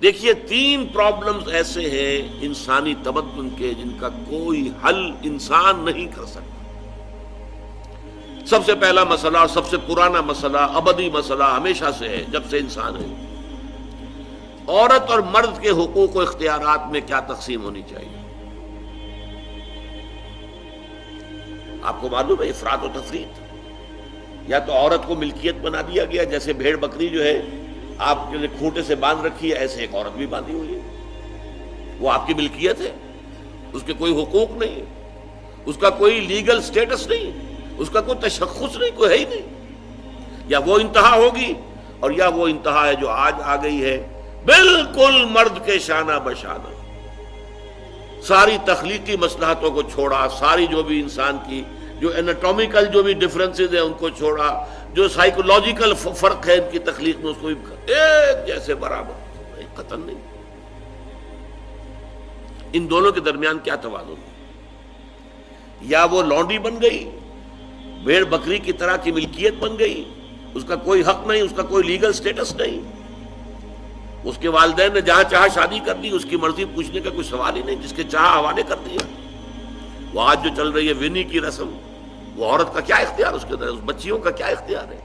دیکھیے 3 پرابلمز ایسے ہیں انسانی تمدن کے جن کا کوئی حل انسان نہیں کر سکتا۔ سب سے پہلا مسئلہ اور سب سے پرانا مسئلہ، ابدی مسئلہ ہمیشہ سے ہے جب سے انسان ہے، عورت اور مرد کے حقوق و اختیارات میں کیا تقسیم ہونی چاہیے۔ آپ کو معلوم ہے افراط و تفریط، یا تو عورت کو ملکیت بنا دیا گیا، جیسے بھیڑ بکری جو ہے آپ کے کھوٹے سے باندھ رکھی ہے، ایسے ایک عورت بھی باندھی ہوئی ہے، وہ آپ کی ملکیت ہے، اس کے کوئی حقوق نہیں ہے، اس کا کوئی لیگل سٹیٹس نہیں، اس کا کوئی تشخص نہیں، کوئی ہے ہی نہیں۔ یا وہ انتہا ہوگی اور یا وہ انتہا ہے جو آج آ گئی ہے، بالکل مرد کے شانہ بشانہ، ساری تخلیقی مصلحتوں کو چھوڑا، ساری جو بھی انسان کی جو انیٹومیکل جو بھی ڈفرنسز ہیں ان کو چھوڑا، جو سائیکولوجیکل فرق ہے ان کی تخلیق میں اس کو بھی ایک جیسے برابر، ایک قطن نہیں۔ ان دونوں کے درمیان کیا توازن ہے؟ یا وہ لونڈی بن گئی، بھیڑ بکری کی طرح کی ملکیت بن گئی، اس کا کوئی حق نہیں، اس کا کوئی لیگل سٹیٹس نہیں، اس کے والدین نے جہاں چاہا شادی کر دی، اس کی مرضی پوچھنے کا کوئی سوال ہی نہیں، جس کے چاہا حوالے کر دیا۔ وہ آج جو چل رہی ہے ونی کی رسم، وہ عورت کا کیا اختیار اس کے اندر ہے، اس بچیوں کا کیا اختیار ہے؟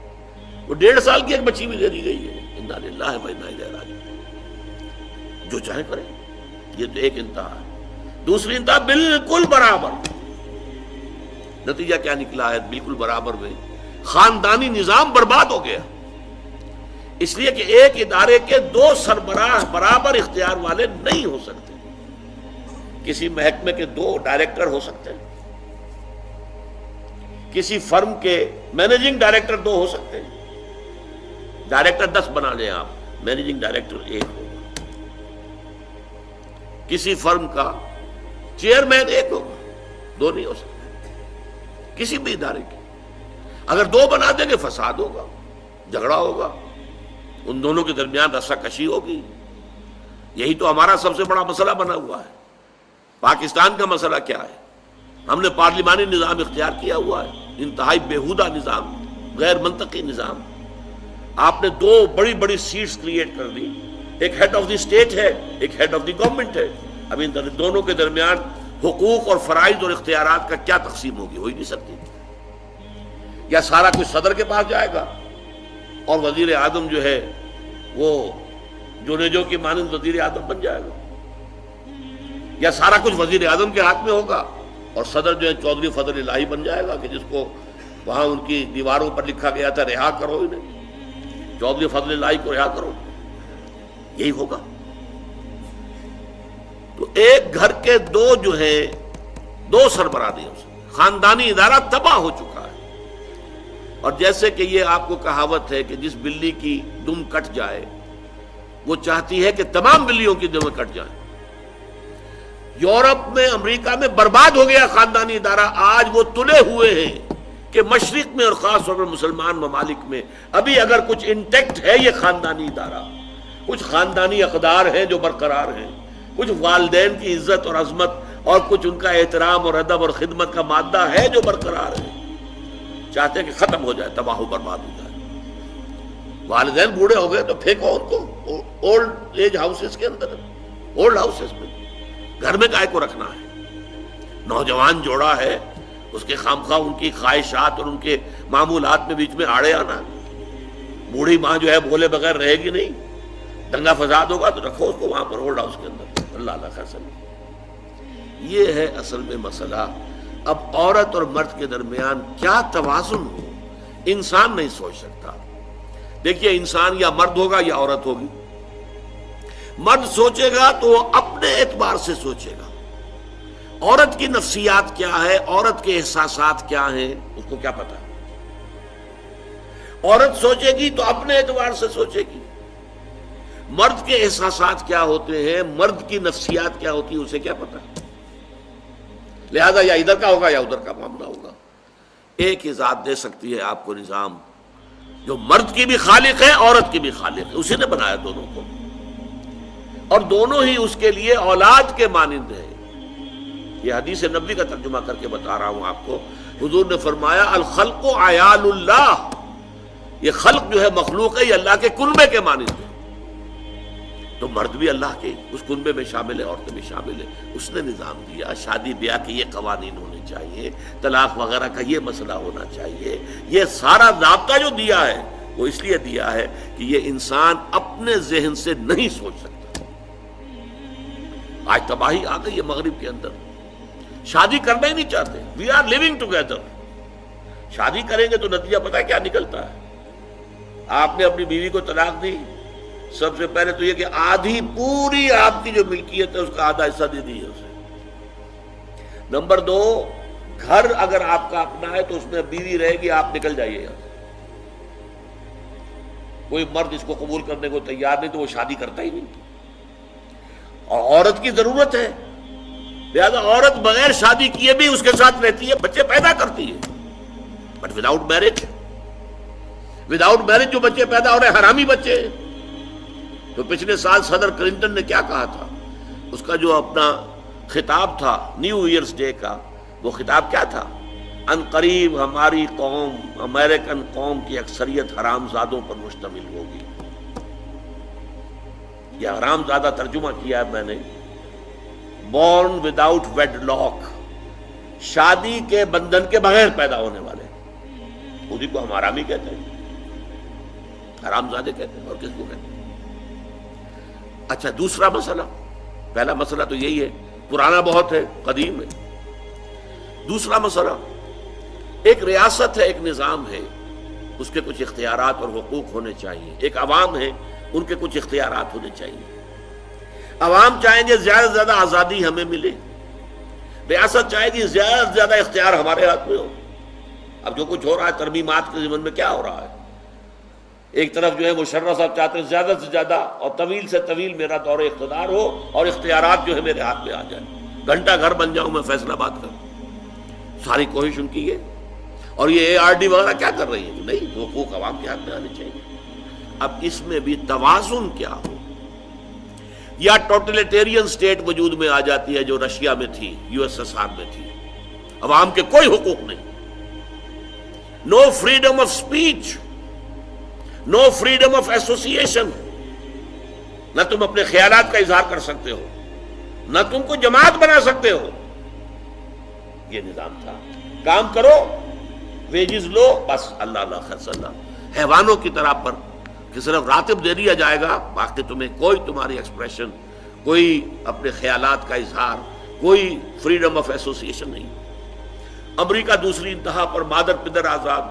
وہ 1.5 سال کی ایک بچی بھی دے دی گئی ہے، انا للہ و انا الیہ راجعون، جو چاہے کرے۔ یہ تو ایک انتہا ہے۔ دوسری انتہا بالکل برابر، نتیجہ کیا نکلا ہے؟ بالکل برابر میں خاندانی نظام برباد ہو گیا، اس لیے کہ ایک ادارے کے 2 سربراہ برابر اختیار والے نہیں ہو سکتے۔ کسی محکمے کے 2 ڈائریکٹر ہو سکتے ہیں، کسی فرم کے مینیجنگ ڈائریکٹر 2 ہو سکتے ہیں، ڈائریکٹر 10 بنا لیں آپ، مینیجنگ ڈائریکٹر 1 ہوگا، کسی فرم کا چیئرمین 1 ہوگا، 2 نہیں ہو سکتے کسی بھی ادارے کی۔ اگر 2 بنا دیں گے فساد ہوگا، جھگڑا ہوگا، ان دونوں کے درمیان رسا کشی ہوگی۔ یہی تو ہمارا سب سے بڑا مسئلہ بنا ہوا ہے۔ پاکستان کا مسئلہ کیا ہے؟ ہم نے پارلیمانی نظام اختیار کیا ہوا ہے، انتہائی بیہودہ نظام، غیر منطقی نظام۔ آپ نے 2 بڑی بڑی سیٹس کریٹ کر دی، ایک ہیڈ آف دی اسٹیٹ ہے، ایک ہیڈ آف دی گورنمنٹ ہے۔ اب ان دونوں کے درمیان حقوق اور فرائض اور اختیارات کا کیا تقسیم ہوگی؟ ہو ہی نہیں سکتی۔ یا سارا کچھ صدر کے پاس جائے گا اور وزیر اعظم جو ہے وہ جونیجو کی مانند وزیر اعظم بن جائے گا، یا سارا کچھ وزیر اعظم کے ہاتھ میں ہوگا اور صدر جو ہے چودھری فضل الہی بن جائے گا، کہ جس کو وہاں ان کی دیواروں پر لکھا گیا تھا رہا کرو انہیں، چودھری فضل الہی کو رہا کرو، یہی ہوگا۔ تو ایک گھر کے 2 جو ہیں 2 سربراہ نہیں ہو سکتے، خاندانی ادارہ تباہ ہو چکا ہے۔ اور جیسے کہ یہ آپ کو کہاوت ہے کہ جس بلی کی دم کٹ جائے وہ چاہتی ہے کہ تمام بلیوں کی دمیں کٹ جائیں۔ یورپ میں، امریکہ میں برباد ہو گیا خاندانی ادارہ، آج وہ تلے ہوئے ہیں کہ مشرق میں اور خاص طور پر مسلمان ممالک میں ابھی اگر کچھ انٹیکٹ ہے یہ خاندانی ادارہ، کچھ خاندانی اقدار ہیں جو برقرار ہیں، کچھ والدین کی عزت اور عظمت اور کچھ ان کا احترام اور ادب اور خدمت کا مادہ ہے جو برقرار ہے۔ چاہتے ہیں کہ ختم ہو جائے، تباہ و برباد ہو جائے۔ والدین بوڑھے ہو گئے تو پھینکو ان کو اولڈ ایج ہاؤسز کے اندر، اولڈ ہاؤسز میں، گھر میں کائے کو رکھنا ہے؟ نوجوان جوڑا ہے، اس کے خامخواہ ان کی خواہشات اور ان کے معمولات میں بیچ میں آڑے آنا۔ بوڑھی ماں جو ہے بولے بغیر رہے گی نہیں، دنگا فساد ہوگا تو رکھو اس کو وہاں پر اولڈ ہاؤس کے اندر، اللہ اللہ خیر سمجھ۔ یہ ہے اصل میں مسئلہ۔ اب عورت اور مرد کے درمیان کیا توازن ہو، انسان نہیں سوچ سکتا۔ دیکھیے انسان یا مرد ہوگا یا عورت ہوگی۔ مرد سوچے گا تو وہ اپنے اعتبار سے سوچے گا، عورت کی نفسیات کیا ہے، عورت کے احساسات کیا ہیں، اس کو کیا پتا ہے۔ عورت سوچے گی تو اپنے اعتبار سے سوچے گی، مرد کے احساسات کیا ہوتے ہیں، مرد کی نفسیات کیا ہوتی ہے، اسے کیا پتا ہے۔ لہذا یا ادھر کا ہوگا یا ادھر کا معاملہ ہوگا۔ ایک ہی ذات دے سکتی ہے آپ کو نظام، جو مرد کی بھی خالق ہے عورت کی بھی خالق ہے، اسی نے بنایا دونوں کو، اور دونوں ہی اس کے لیے اولاد کے مانند ہیں۔ یہ حدیث نبوی کا ترجمہ کر کے بتا رہا ہوں آپ کو۔ حضور نے فرمایا الخلق عیال اللہ، یہ خلق جو ہے مخلوق ہے، یہ اللہ کے کلبے کے مانند ہے۔ تو مرد بھی اللہ کے اس کنبے میں شامل ہے، عورتیں بھی شامل ہے. اس نے نظام دیا، شادی بیاہ کے یہ قوانین ہونے چاہیے، طلاق وغیرہ کا یہ مسئلہ ہونا چاہیے. یہ سارا ضابطہ جو دیا ہے وہ اس لیے دیا ہے کہ یہ انسان اپنے ذہن سے نہیں سوچ سکتا. آج تباہی آ گئی ہے مغرب کے اندر، شادی کرنا ہی نہیں چاہتے. We are living together. شادی کریں گے تو نتیجہ پتہ ہے کیا نکلتا ہے؟ آپ نے اپنی بیوی کو طلاق دی، سب سے پہلے تو یہ کہ آدھی پوری آپ کی جو ملکیت ہے اس کا آدھا حصہ دے دیے اسے. نمبر 2، گھر اگر آپ کا اپنا ہے تو اس میں بیوی رہے گی، آپ نکل جائیے یہاں سے. کوئی مرد اس کو قبول کرنے کو تیار نہیں تو وہ شادی کرتا ہی نہیں. اور عورت کی ضرورت ہے، لہذا عورت بغیر شادی کیے بھی اس کے ساتھ رہتی ہے، بچے پیدا کرتی ہے. بٹ وداؤٹ میرج، جو بچے پیدا ہو رہے ہیں حرامی بچے. تو پچھلے سال صدر کلنٹن نے کیا کہا تھا؟ اس کا جو اپنا خطاب تھا نیو ایئرز ڈے کا، وہ خطاب کیا تھا؟ ان قریب ہماری قوم، امریکن قوم کی اکثریت حرام زادوں پر مشتمل ہوگی. یہ حرام زادہ ترجمہ کیا ہے میں نے، بورن وداؤٹ ویڈ لاک، شادی کے بندھن کے بغیر پیدا ہونے والے. خود ہی کو ہم حرامی کہتے ہیں، حرام زادے کہتے ہیں، اور کس کو کہتے ہیں؟ اچھا، دوسرا مسئلہ، پہلا مسئلہ تو یہی ہے، پرانا بہت ہے، قدیم ہے. دوسرا مسئلہ، ایک ریاست ہے، ایک نظام ہے، اس کے کچھ اختیارات اور حقوق ہونے چاہیے. ایک عوام ہے، ان کے کچھ اختیارات ہونے چاہیے. عوام چاہیں گے زیادہ سے زیادہ آزادی ہمیں ملے، ریاست چاہے گی زیادہ سے زیادہ اختیار ہمارے ہاتھ میں ہو. اب جو کچھ ہو رہا ہے ترمیمات کے ضمن میں، کیا ہو رہا ہے؟ ایک طرف جو ہے مشرف صاحب چاہتے ہیں زیادہ سے زیادہ اور طویل سے طویل میرا دور اقتدار ہو اور اختیارات جو ہے میرے ہاتھ میں آ جائے، گھنٹہ گھر بن جاؤں میں فیصلہ بات کروں. ساری کوشش ان کی ہے. اور یہ ARD وغیرہ کیا کر رہی ہے؟ نہیں، حقوق عوام کے ہاتھ میں آنے چاہیے. اب اس میں بھی توازن کیا ہو؟ یا ٹوٹلیٹیرین سٹیٹ وجود میں آ جاتی ہے جو رشیا میں تھی، USSR میں تھی، عوام کے کوئی حقوق نہیں، no freedom of speech, no freedom of association. نہ تم اپنے خیالات کا اظہار کر سکتے ہو، نہ تم کو جماعت بنا سکتے ہو. یہ نظام تھا. کام کرو، ویجز لو، بس اللہ اللہ خیر اللہ. حیوانوں کی طرح پر کہ صرف راتب دے دیا جائے گا، باقی تمہیں کوئی تمہاری ایکسپریشن، کوئی اپنے خیالات کا اظہار، کوئی فریڈم آف ایسوسیشن نہیں. امریکہ دوسری انتہا پر، مادر پدر آزاد.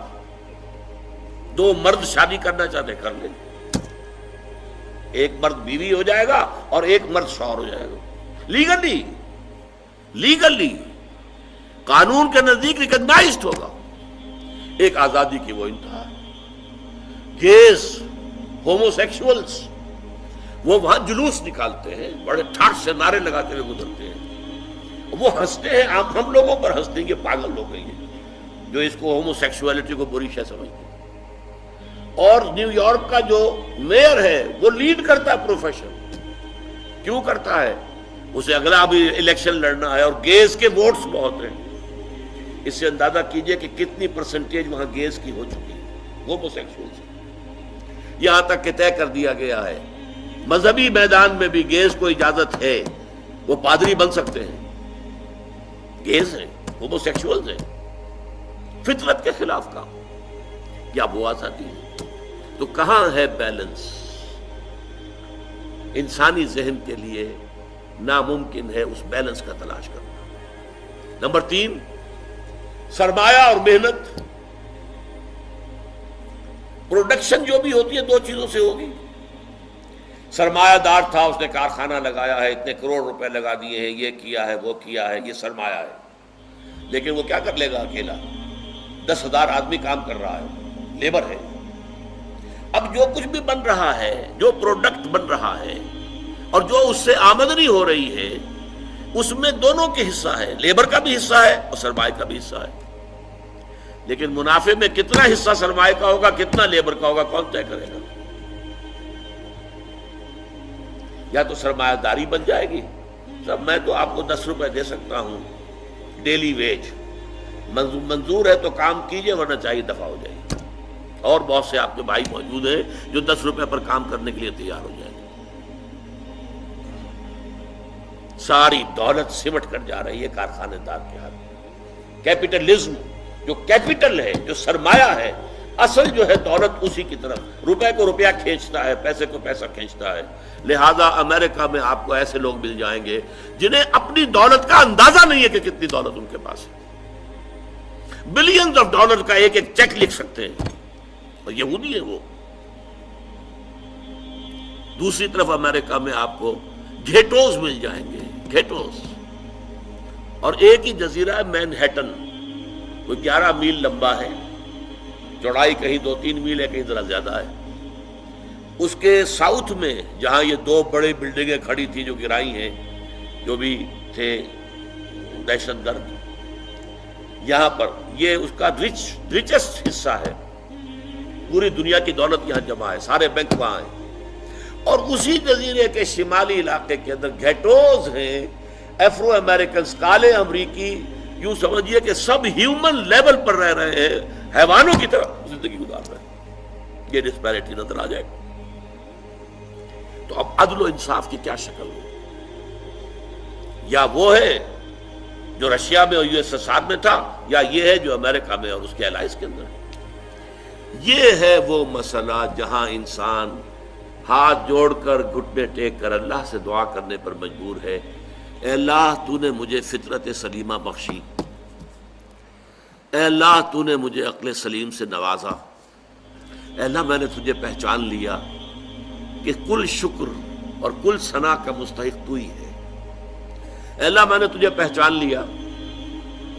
2 مرد شادی کرنا چاہتے کر لیں، ایک مرد بیوی ہو جائے گا اور ایک مرد شوہر ہو جائے گا. لیگلی قانون کے نزدیک ریکگنائزڈ ہوگا. ایک آزادی کی وہ انتہا ہے. گیز، ہومو سیکشولز، وہ وہاں جلوس نکالتے ہیں، بڑے ٹھاٹ سے نعرے لگاتے ہوئے گزرتے ہیں. وہ ہنستے ہیں، ہم لوگوں پر ہنستے ہیں، یہ پاگل لوگ ہیں جو اس کو ہومو سیکشولیٹی کو بری شے سمجھتے ہیں. اور نیو یارک کا جو میئر ہے وہ لیڈ کرتا ہے پروفیشن. کیوں کرتا ہے؟ اسے اگلا بھی الیکشن لڑنا ہے اور گیز کے ووٹس بہت ہیں. اس سے اندازہ کیجئے کہ کتنی پرسنٹیج وہاں گیز کی ہو چکی ہے، ہومو سیکشولز. یہاں تک کہ طے کر دیا گیا ہے مذہبی میدان میں بھی گیز کو اجازت ہے، وہ پادری بن سکتے ہیں. گیز ہیں، ہومو سیکشولز ہیں. فطرت کے خلاف کام، کیا وہ آزادی ہے؟ تو کہاں ہے بیلنس؟ انسانی ذہن کے لیے ناممکن ہے اس بیلنس کا تلاش کرنا. نمبر 3، سرمایہ اور محنت. پروڈکشن جو بھی ہوتی ہے 2 چیزوں سے ہوگی. سرمایہ دار تھا، اس نے کارخانہ لگایا ہے، اتنے کروڑ روپے لگا دیے ہیں، یہ کیا ہے، وہ کیا ہے، یہ سرمایہ ہے. لیکن وہ کیا کر لے گا اکیلا؟ 10,000 آدمی کام کر رہا ہے، لیبر ہے. اب جو کچھ بھی بن رہا ہے، جو پروڈکٹ بن رہا ہے اور جو اس سے آمدنی ہو رہی ہے، اس میں دونوں کے حصہ ہے، لیبر کا بھی حصہ ہے اور سرمایہ کا بھی حصہ ہے. لیکن منافع میں کتنا حصہ سرمایہ کا ہوگا، کتنا لیبر کا ہوگا، کون طے کرے گا؟ یا تو سرمایہ داری بن جائے گی، سب میں تو آپ کو 10 روپے دے سکتا ہوں ڈیلی ویج، منظور ہے تو کام کیجئے ورنہ چاہیے دفع ہو جائے. اور بہت سے آپ کے بھائی موجود ہیں جو 10 روپے پر کام کرنے کے لیے تیار ہو جائیں گے. ساری دولت سمٹ کر جا رہی ہے کارخانے دار کے ہاتھ میں۔ کیپٹلزم جو کیپٹل ہے، جو سرمایہ ہے، اصل جو ہے دولت اسی کی طرف، روپے کو روپیہ کھینچتا ہے، پیسے کو پیسہ کھینچتا ہے۔ لہذا امریکہ میں آپ کو ایسے لوگ مل جائیں گے جنہیں اپنی دولت کا اندازہ نہیں ہے کہ کتنی دولت ان کے پاس ہے، بلینز آف ڈالر کا ایک ایک چیک لکھ سکتے ہیں، اور یہودی ہے وہ۔ دوسری طرف امریکہ میں آپ کو گھیٹوز مل جائیں گے، گھیٹوز، اور ایک ہی جزیرہ ہے مینہٹن، کوئی 11 میل لمبا ہے، چوڑائی کہیں 2-3 میل ہے، کہیں ذرا زیادہ ہے۔ اس کے ساؤتھ میں جہاں یہ 2 بڑے بلڈنگیں کھڑی تھی جو گرائی ہیں، جو بھی تھے دہشت گرد، یہاں پر یہ اس کا ریچسٹ حصہ ہے، پوری دنیا کی دولت یہاں جمع ہے، سارے بینک وہاں ہیں۔ اور اسی جزیرے کے شمالی علاقے کے اندر گھیٹوز ہیں، افرو امریکنز، کالے امریکی، یوں سمجھیے کہ سب ہیومن لیول پر رہ رہے ہیں، حیوانوں کی طرح زندگی گزار رہے ہیں۔ یہ ڈسپیرٹی نظر آ جائے گا تو اب عدل و انصاف کی کیا شکل ہو؟ یا وہ ہے جو رشیا میں اور USSR میں تھا، یا یہ ہے جو امریکہ میں اور اس کے الائز کے اندر ہے۔ یہ ہے وہ مسئلہ جہاں انسان ہاتھ جوڑ کر، گھٹنے ٹیک کر اللہ سے دعا کرنے پر مجبور ہے، اے اللہ تو نے مجھے فطرت سلیمہ بخشی، اے اللہ تو نے مجھے عقل سلیم سے نوازا، اے اللہ میں نے تجھے پہچان لیا کہ کل شکر اور کل ثنا کا مستحق تو ہی ہے، اے اللہ میں نے تجھے پہچان لیا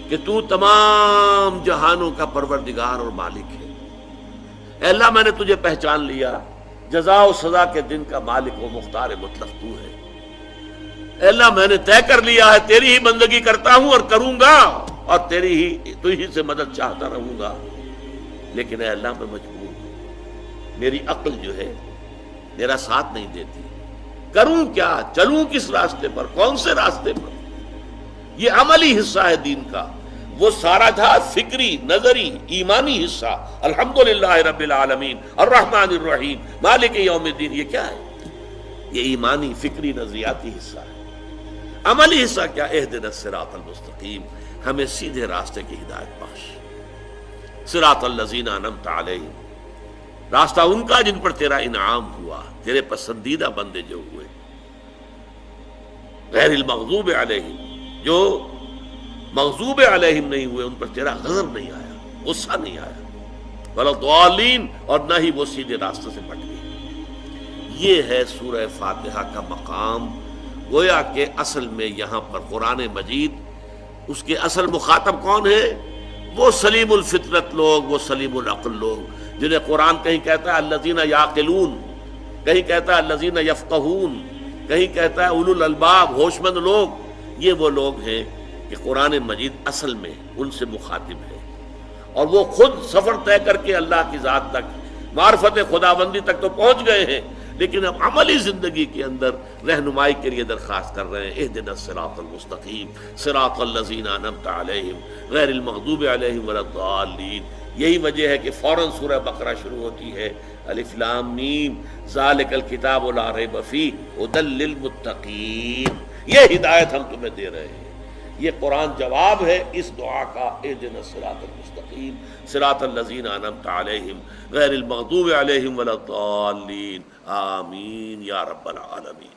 کہ تو تمام جہانوں کا پروردگار اور مالک ہے، اے اللہ میں نے تجھے پہچان لیا جزا و سزا کے دن کا مالک و مختار مطلق تو ہے، اے اللہ میں نے طے کر لیا ہے تیری ہی بندگی کرتا ہوں اور کروں گا، اور تو ہی سے مدد چاہتا رہوں گا، لیکن اے اللہ میں مجبور ہوں، میری عقل جو ہے میرا ساتھ نہیں دیتی، کروں کیا، چلوں کس راستے پر، کون سے راستے پر؟ یہ عملی حصہ ہے دین کا، وہ سارا تھا فکری، نظری، ایمانی حصہ، الحمدللہ رب العالمین الرحمن الرحیم مالک یوم الدین، یہ کیا ہے؟ یہ ایمانی، فکری، نظریاتی حصہ ہے۔ عملی حصہ کیا؟ اہدنا الصراط المستقیم، ہمیں سیدھے راستے کی ہدایت بخش، صراط الذین انعمت علیہم، راستہ ان کا جن پر تیرا انعام ہوا، تیرے پسندیدہ بندے جو ہوئے، غیر المغضوب علیہم، جو مغضوب علیہم نہیں ہوئے، ان پر تیرا غضب نہیں آیا، غصہ نہیں آیا، ولا الضالین، اور نہ ہی وہ سیدھے راستے سے بٹ گئے۔ یہ ہے سورہ فاتحہ کا مقام۔ گویا کہ اصل میں یہاں پر قرآن مجید، اس کے اصل مخاطب کون ہے؟ وہ سلیم الفطرت لوگ، وہ سلیم العقل لوگ، جنہیں قرآن کہیں کہتا ہے الذین یعقلون، کہیں کہتا ہے الذین یفقہون، کہیں کہتا ہے اولو الالباب، ہوش مند لوگ۔ یہ وہ لوگ ہیں کہ قرآن مجید اصل میں ان سے مخاطب ہے، اور وہ خود سفر طے کر کے اللہ کی ذات تک، معرفت خداوندی تک تو پہنچ گئے ہیں، لیکن اب عملی زندگی کے اندر رہنمائی کے لیے درخواست کر رہے ہیں، اہدنا الصراط المستقیم صراط الذین انعمت علیہم غیر المغضوب علیہم ولا الضالین۔ یہی وجہ ہے کہ فوراً سورہ بقرہ شروع ہوتی ہے، الف لام میم ذالک الکتاب لا ریب فیہ ھدی للمتقین، یہ ہدایت ہم تمہیں دے رہے ہیں۔ یہ قرآن جواب ہے اس دعا کا، اہدنا الصراط المستقیم صراط الذین انعمت علیہم غیر المغضوب علیہم ولا الضالین، آمین یا رب العالمین۔